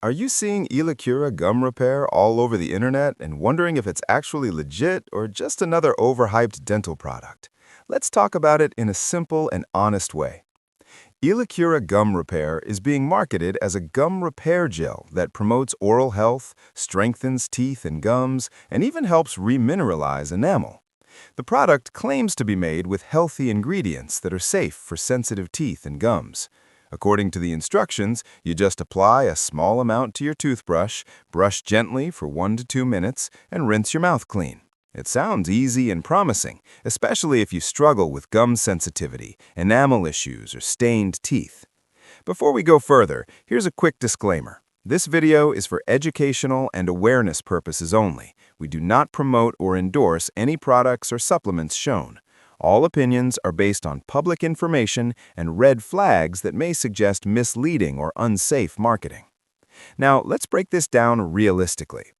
Are you seeing Elycura Gum Repair all over the internet and wondering if it's actually legit or just another overhyped dental product? Let's talk about it in a simple and honest way. Elycura Gum Repair is being marketed as a gum repair gel that promotes oral health, strengthens teeth and gums, and even helps remineralize enamel. The product claims to be made with healthy ingredients that are safe for sensitive teeth and gums. According to the instructions, you just apply a small amount to your toothbrush, brush gently for 1 to 2 minutes, and rinse your mouth clean. It sounds easy and promising, especially if you struggle with gum sensitivity, enamel issues, or stained teeth. Before we go further, here's a quick disclaimer. This video is for educational and awareness purposes only. We do not promote or endorse any products or supplements shown. All opinions are based on public information and red flags that may suggest misleading or unsafe marketing. Now, let's break this down realistically.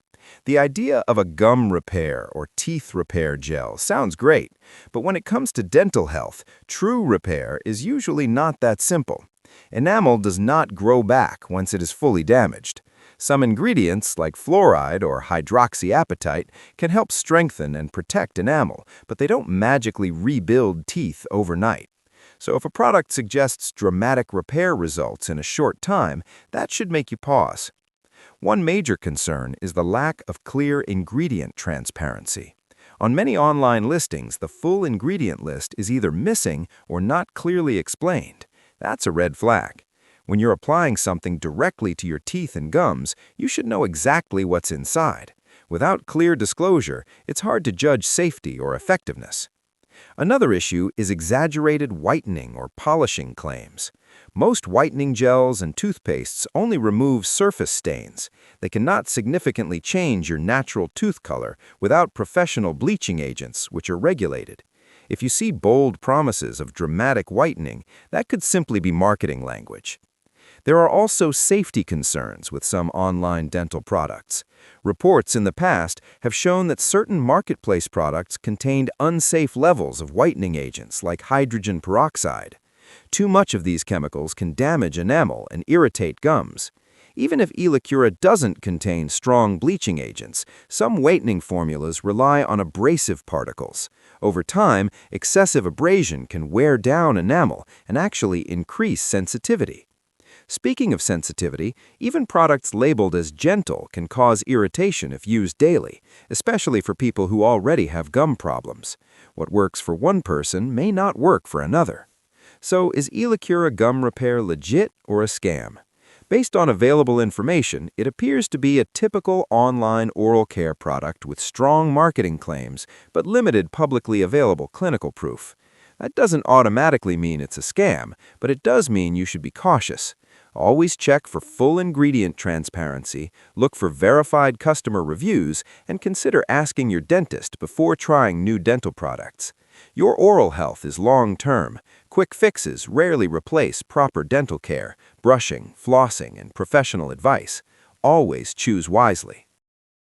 The idea of a gum repair or teeth repair gel sounds great, but when it comes to dental health, true repair is usually not that simple. Enamel does not grow back once it is fully damaged. Some ingredients, like fluoride or hydroxyapatite, can help strengthen and protect enamel, but they don't magically rebuild teeth overnight. So if a product suggests dramatic repair results in a short time, that should make you pause. One major concern is the lack of clear ingredient transparency. On many online listings, the full ingredient list is either missing or not clearly explained. That's a red flag. When you're applying something directly to your teeth and gums, you should know exactly what's inside. Without clear disclosure, it's hard to judge safety or effectiveness. Another issue is exaggerated whitening or polishing claims. Most whitening gels and toothpastes only remove surface stains. They cannot significantly change your natural tooth color without professional bleaching agents, which are regulated. If you see bold promises of dramatic whitening, that could simply be marketing language. There are also safety concerns with some online dental products. Reports in the past have shown that certain marketplace products contained unsafe levels of whitening agents like hydrogen peroxide. Too much of these chemicals can damage enamel and irritate gums. Even if Elycura doesn't contain strong bleaching agents, some whitening formulas rely on abrasive particles. Over time, excessive abrasion can wear down enamel and actually increase sensitivity. Speaking of sensitivity, even products labeled as gentle can cause irritation if used daily, especially for people who already have gum problems. What works for one person may not work for another. So, is Elycura Gum Repair legit or a scam? Based on available information, it appears to be a typical online oral care product with strong marketing claims but limited publicly available clinical proof. That doesn't automatically mean it's a scam, but it does mean you should be cautious. Always check for full ingredient transparency, look for verified customer reviews, and consider asking your dentist before trying new dental products. Your oral health is long-term. Quick fixes rarely replace proper dental care, brushing, flossing, and professional advice. Always choose wisely.